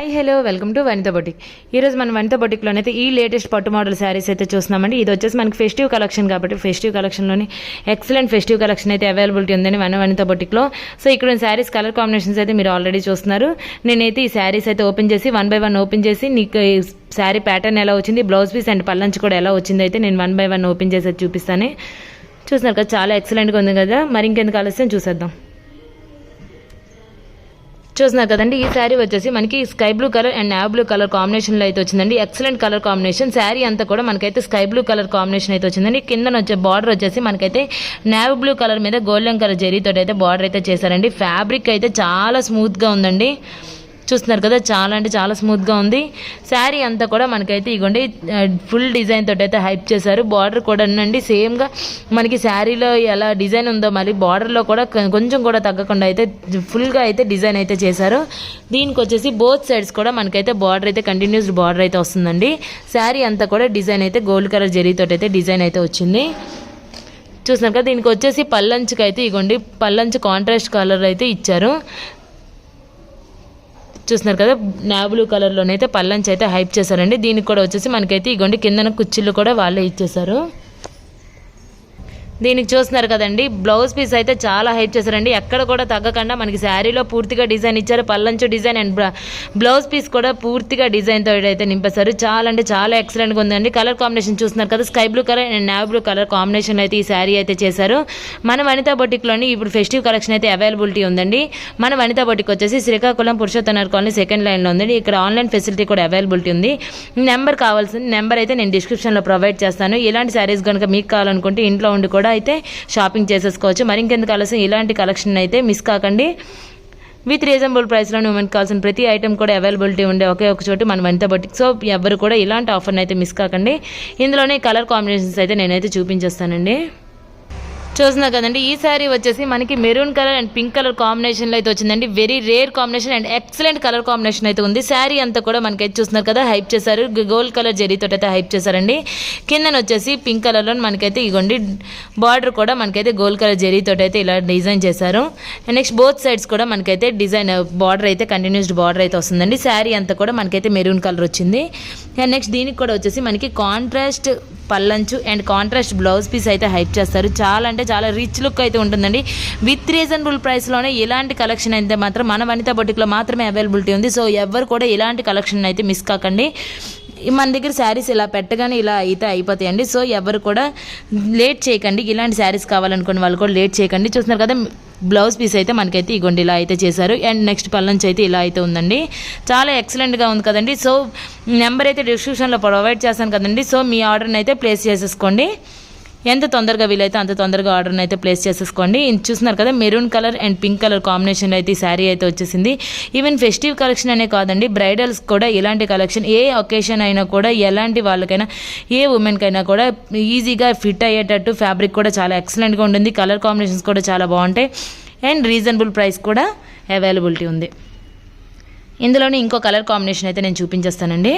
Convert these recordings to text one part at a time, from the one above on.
Hi hello welcome to Vanitha boutique. ఈరోజు మన వనిత బొటిక్లోనే అయితే ఈ లేటెస్ట్ పట్టు మోడల్ శారీస్ అయితే చూస్తున్నామండి. ఇది వచ్చేసి మనకి ఫెస్టివ్ కలెక్షన్ కాబట్టి ఫెస్టివ్ కలెక్షన్లోని ఎక్సలెంట్ ఫెస్టివ్ కలెక్షన్ అయితే అవైలబిలిటీ ఉందని వనిత బొటిక్లో. సో ఇక్కడ శారీస్ కలర్ కాంబినేషన్స్ అయితే మీరు ఆల్రెడీ చూస్తున్నారు. నేనైతే ఈ శారీస్ అయితే ఓపెన్ చేసి 1 by 1 ఓపెన్ చేసి నీకు శారీ ప్యాటర్న్ ఎలా వచ్చింది, బ్లౌజ్ పీస్ అండ్ పల్లంచి కూడా ఎలా వచ్చింది అయితే నేను 1 by 1 ఓపెన్ చేసి చూపిస్తాను. చూస్తున్నారు కదా, చాలా ఎక్సలెంట్గా ఉంది కదా. మరి ఇంకెందుకు ఆలస్యం చూసేద్దాం. చూస్తున్నారు కదండి, ఈ శారీ వచ్చేసి మనకి sky blue colour and now blue colour కాంబినేషన్లో అయితే వచ్చిందండి. Excellent colour combination. శారీ అంతా కూడా మనకైతే స్కై బ్లూ కలర్ కాంబినేషన్ అయితే వచ్చిందండి. కింద వచ్చే బార్డర్ వచ్చేసి మనకైతే నావ్ బ్లూ కలర్ మీద గోల్డెన్ కలర్ జరీతో అయితే బార్డర్ అయితే చేశారండి. ఫ్యాబ్రిక్ అయితే చాలా స్మూత్గా ఉందండి. చూస్తున్నారు కదా, చాలా అంటే చాలా స్మూత్గా ఉంది. శారీ అంతా కూడా మనకైతే ఇగోండి ఫుల్ డిజైన్ తోటి అయితే హైప్ చేశారు. బార్డర్ కూడా ఉందండి సేమ్గా మనకి శారీలో ఎలా డిజైన్ ఉందో మళ్ళీ బార్డర్లో కూడా కొంచెం కూడా తగ్గకుండా అయితే ఫుల్గా అయితే డిజైన్ అయితే చేశారు. దీనికి వచ్చేసి బోత్ సైడ్స్ కూడా మనకైతే బార్డర్ అయితే కంటిన్యూస్డ్ బార్డర్ అయితే వస్తుందండి. శారీ అంతా కూడా డిజైన్ అయితే గోల్డ్ కలర్ జరీతో అయితే డిజైన్ అయితే వచ్చింది. చూస్తున్నారు కదా, దీనికి వచ్చేసి పల్లంచుకి అయితే ఇగోండి పల్లంచు కాంట్రాస్ట్ కలర్ అయితే ఇచ్చారు. చూస్తున్నారు కదా, నావ్ బ్లూ కలర్లోనైతే పల్లంచి అయితే హైప్ చేశారండి. దీనికి కూడా వచ్చేసి మనకైతే ఇగోండి కిందన కుచ్చిళ్ళు కూడా వాళ్ళే ఇచ్చేసారు. దీనికి చూస్తున్నారు కదండి, బ్లౌజ్ పీస్ అయితే చాలా హైప్ చేశారండి. ఎక్కడ కూడా తగ్గకుండా మనకి శారీలో పూర్తిగా డిజైన్ ఇచ్చారు. పల్లంచు డిజైన్ అండ్ బ్లౌజ్ పీస్ కూడా పూర్తిగా డిజైన్ తోటి అయితే నింపేశారు. చాలా అంటే చాలా ఎక్సలెంట్గా ఉందండి. కలర్ కాంబినేషన్ చూస్తున్నారు కదా, sky blue colour and now blue colour combination అయితే ఈ శారీ అయితే చేశారు. మన వనితా బొటిక్లోని ఇప్పుడు ఫెస్టివ్ కలెక్షన్ అయితే అవైలబిలిటీ ఉందండి. మన వనితా బొటిక్ వచ్చేసి శ్రీకాకుళం పురుషోత్తమ కాలనీ సెకండ్ లైన్లో ఉందండి. ఇక్కడ ఆన్లైన్ ఫెసిలిటీ కూడా అవైలబిలిటీ ఉంది. నెంబర్ కావాల్సిన నెంబర్ అయితే నేను డిస్క్రిప్షన్లో ప్రొవైడ్ చేస్తాను. ఇలాంటి శారీస్ కనుక మీకు కావాలనుకుంటే ఇంట్లో ఉండి కూడా అయితే షాపింగ్ చేసేసుకోవచ్చు. మరి ఇంకెందుకు ఆలస్యం, ఇలాంటి కలెక్షన్ అయితే మిస్ కాకండి. విత్ రీజనబుల్ ప్రైస్లో ఉమెన్కి కావాల్సిన ప్రతి ఐటమ్ కూడా అవైలబిలిటీ ఉండే ఒకే ఒక చోటు మన వనితా బొటిక్. సో ఎవరు కూడా ఇలాంటి ఆఫర్ని అయితే మిస్ కాకండి. ఇందులోనే కలర్ కాంబినేషన్స్ అయితే నేనైతే చూపించేస్తానండి. చూస్తున్నా కదండి, ఈ శారీ వచ్చేసి మనకి maroon colour and pink colour కాంబినేషన్లో అయితే వచ్చిందండి. Very rare combination and excellent colour combination అయితే ఉంది. శారీ అంతా కూడా మనకైతే చూస్తున్నారు కదా హైప్ చేశారు. గోల్డ్ కలర్ జరీతో అయితే హైప్ చేశారండి. కిందన వచ్చేసి పింక్ కలర్లో మనకైతే ఇగోండి బార్డర్ కూడా మనకైతే గోల్డ్ కలర్ జరీతో అయితే ఇలా డిజైన్ చేశారు. అండ్ నెక్స్ట్ బోత్ సైడ్స్ కూడా మనకైతే డిజైన్ బార్డర్ అయితే కంటిన్యూస్డ్ బార్డర్ అయితే వస్తుందండి. శారీ అంతా కూడా మనకైతే మెరూన్ కలర్ వచ్చింది. అండ్ నెక్స్ట్ దీనికి కూడా వచ్చేసి మనకి కాంట్రాస్ట్ పల్లంచు అండ్ కాంట్రాస్ట్ బ్లౌజ్ పీస్ అయితే హైప్ చేస్తారు. చాలా అంటే చాలా రిచ్ లుక్ అయితే ఉంటుందండి. విత్ రీజనబుల్ ప్రైస్లోనే ఇలాంటి కలెక్షన్ అయితే మాత్రం మన వనితా బొటిక్లో మాత్రమే అవైలబిలిటీ ఉంది. సో ఎవరు కూడా ఇలాంటి కలెక్షన్ అయితే మిస్ కాకండి. మన దగ్గర శారీస్ ఇలా పెట్టగానే ఇలా అయితే అయిపోతాయండి. సో ఎవరు కూడా లేట్ చేయకండి. ఇలాంటి శారీస్ కావాలనుకున్న వాళ్ళు కూడా లేట్ చేయకండి. చూస్తున్నారు కదా, బ్లౌజ్ పీస్ అయితే మనకైతే ఇగోండి ఇలా అయితే చేశారు. అండ్ నెక్స్ట్ పల్లంచి అయితే ఇలా అయితే ఉందండి. చాలా ఎక్సలెంట్గా ఉంది కదండి. సో నెంబర్ అయితే డిస్క్రిప్షన్లో ప్రొవైడ్ చేస్తాను కదండి. సో మీ ఆర్డర్ని అయితే ప్లేస్ చేసేసుకోండి. ఎంత తొందరగా వీలైతే అంత తొందరగా ఆర్డర్ని అయితే ప్లేస్ చేసేసుకోండి. చూస్తున్నారు కదా, maroon colour and pink colour కాంబినేషన్లో అయితే ఈ శారీ అయితే వచ్చేసింది. ఈవెన్ ఫెస్టివ్ కలెక్షన్ అనే కాదండి, బ్రైడల్స్ కూడా ఇలాంటి కలెక్షన్ ఏ ఒకేషన్ అయినా కూడా ఎలాంటి వాళ్ళకైనా ఏ ఉమెన్కైనా కూడా ఈజీగా ఫిట్ అయ్యేటట్టు ఫ్యాబ్రిక్ కూడా చాలా ఎక్సలెంట్గా ఉంటుంది. కలర్ కాంబినేషన్స్ కూడా చాలా బాగుంటాయి అండ్ రీజనబుల్ ప్రైస్ కూడా అవైలబిలిటీ ఉంది. ఇందులోనే ఇంకో కలర్ కాంబినేషన్ అయితే నేను చూపించేస్తానండి.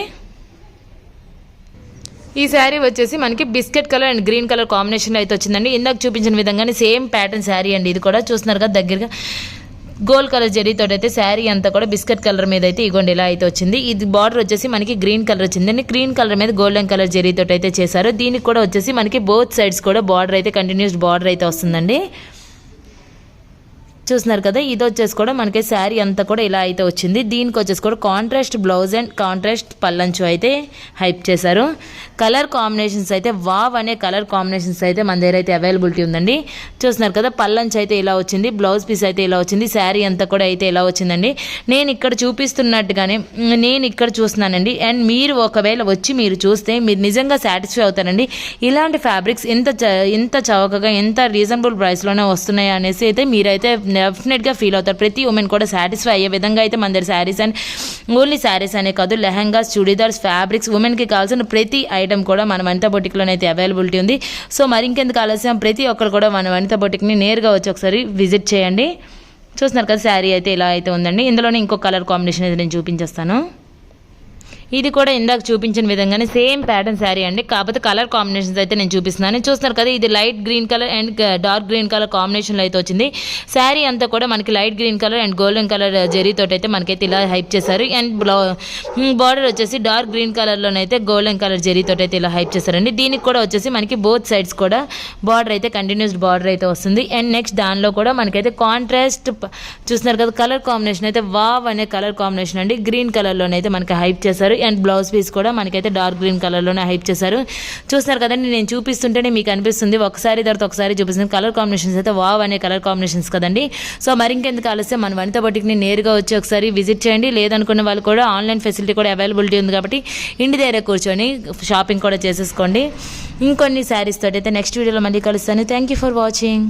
ఈ శారీ వచ్చేసి మనకి biscuit colour and green colour కాంబినేషన్లో అయితే వచ్చిందండి. ఇందాక చూపించిన విధంగానే సేమ్ ప్యాటర్న్ శారీ అండి. ఇది కూడా చూస్తున్నారు కదా, దగ్గరగా గోల్డ్ కలర్ జరీతో అయితే శారీ అంతా కూడా బిస్కెట్ కలర్ మీద అయితే ఇగోండి ఇలా అయితే వచ్చింది. ఇది బార్డర్ వచ్చేసి మనకి గ్రీన్ కలర్ వచ్చిందండి. గ్రీన్ కలర్ మీద గోల్డెన్ కలర్ జరీతో అయితే చేశారు. దీనికి కూడా వచ్చేసి మనకి బోత్ సైడ్స్ కూడా బార్డర్ అయితే కంటిన్యూస్ బార్డర్ అయితే వస్తుందండి. చూస్తున్నారు కదా, ఇది వచ్చేసి కూడా మనకి శారీ అంతా కూడా ఇలా అయితే వచ్చింది. దీనికి వచ్చేసి కూడా కాంట్రాస్ట్ బ్లౌజ్ అండ్ కాంట్రాస్ట్ పల్లంచు అయితే హైప్ చేశారు. కలర్ కాంబినేషన్స్ అయితే వావ్ అనే కలర్ కాంబినేషన్స్ అయితే మన దగ్గర అయితే అవైలబిలిటీ ఉందండి. చూస్తున్నారు కదా, పల్లంచు అయితే ఇలా వచ్చింది, బ్లౌజ్ పీస్ అయితే ఇలా వచ్చింది, శారీ అంతా కూడా అయితే ఇలా వచ్చిందండి. నేను ఇక్కడ చూపిస్తున్నట్టుగానే నేను ఇక్కడ చూస్తున్నానండి. అండ్ మీరు ఒకవేళ వచ్చి మీరు చూస్తే మీరు నిజంగా సాటిస్ఫై అవుతారండి. ఇలాంటి ఫ్యాబ్రిక్స్ ఎంత చౌకగా ఎంత రీజనబుల్ ప్రైస్లోనే వస్తున్నాయి అనేసి అయితే మీరైతే డెఫినెట్గా ఫీల్ అవుతారు. ప్రతి ఉమెన్ కూడా సాటిస్ఫై అయ్యే విధంగా అయితే మన దగ్గర శారీస్ అండ్ ఓన్లీ శారీస్ అనే కాదు, లెహంగాస్, చుడీదార్స్, ఫ్యాబ్రిక్స్, ఉమెన్కి కావాల్సిన ప్రతి ఐటమ్ కూడా మన వనితా బొటిక్లోనే అయితే అవైలబిలిటీ ఉంది. సో మరి ఇంకెందుకు ఆలస్యం, ప్రతి ఒక్కరు కూడా మన వనితా బొటిక్ని నేరుగా వచ్చి ఒకసారి విజిట్ చేయండి. చూస్తున్నారు కదా, శారీ అయితే ఇలా అయితే ఉందండి. ఇందులోనే ఇంకో కలర్ కాంబినేషన్ అయితే నేను చూపించేస్తాను. ఇది కూడా ఇందాక చూపించిన విధంగానే సేమ్ ప్యాటర్న్ శారీ అండి, కాకపోతే కలర్ కాంబినేషన్స్ అయితే నేను చూపిస్తున్నాను. చూస్తున్నారు కదా, ఇది light green colour and dark green colour కాంబినేషన్లో అయితే వచ్చింది. శారీ అంతా కూడా మనకి light green colour and golden colour జరీతో అయితే మనకైతే ఇలా హైప్ చేశారు. అండ్ బార్డర్ వచ్చేసి డార్క్ గ్రీన్ కలర్లోనైతే గోల్డెన్ కలర్ జరీతో అయితే ఇలా హైప్ చేశారండి. దీనికి కూడా వచ్చేసి మనకి బోత్ సైడ్స్ కూడా బార్డర్ అయితే కంటిన్యూస్ బార్డర్ అయితే వస్తుంది. అండ్ నెక్స్ట్ దానిలో కూడా మనకైతే కాంట్రాస్ట్ చూస్తున్నారు కదా, కలర్ కాంబినేషన్ అయితే వావ్ అనే కలర్ కాంబినేషన్ అండి. గ్రీన్ కలర్లోనైతే మనకి హైప్ చేశారు. అండ్ బ్లౌజ్ పీస్ కూడా మనకైతే డార్క్ గ్రీన్ కలర్లోనే హైప్ చేశారు. చూస్తున్నారు కదండి, నేను చూపిస్తుంటేనే మీకు అనిపిస్తుంది, ఒకసారి తర్వాత ఒకసారి చూపిస్తుంది. కలర్ కాంబినేషన్స్ అయితే వావ్ అనే కలర్ కాంబినేషన్స్ కదండి. సో మరింకెందుకు ఆలస్యం, మన వనిత బొటిక్ని నేరుగా వచ్చి ఒకసారి విజిట్ చేయండి. లేదనుకున్న వాళ్ళు కూడా ఆన్లైన్ ఫెసిలిటీ కూడా అవైలబిలిటీ ఉంది కాబట్టి ఇంటి దగ్గర కూర్చొని షాపింగ్ కూడా చేసేసుకోండి. ఇంకొన్ని శారీస్ తోటి అయితే నెక్స్ట్ వీడియోలో మళ్ళీ కలుస్తాను. Thank you for watching.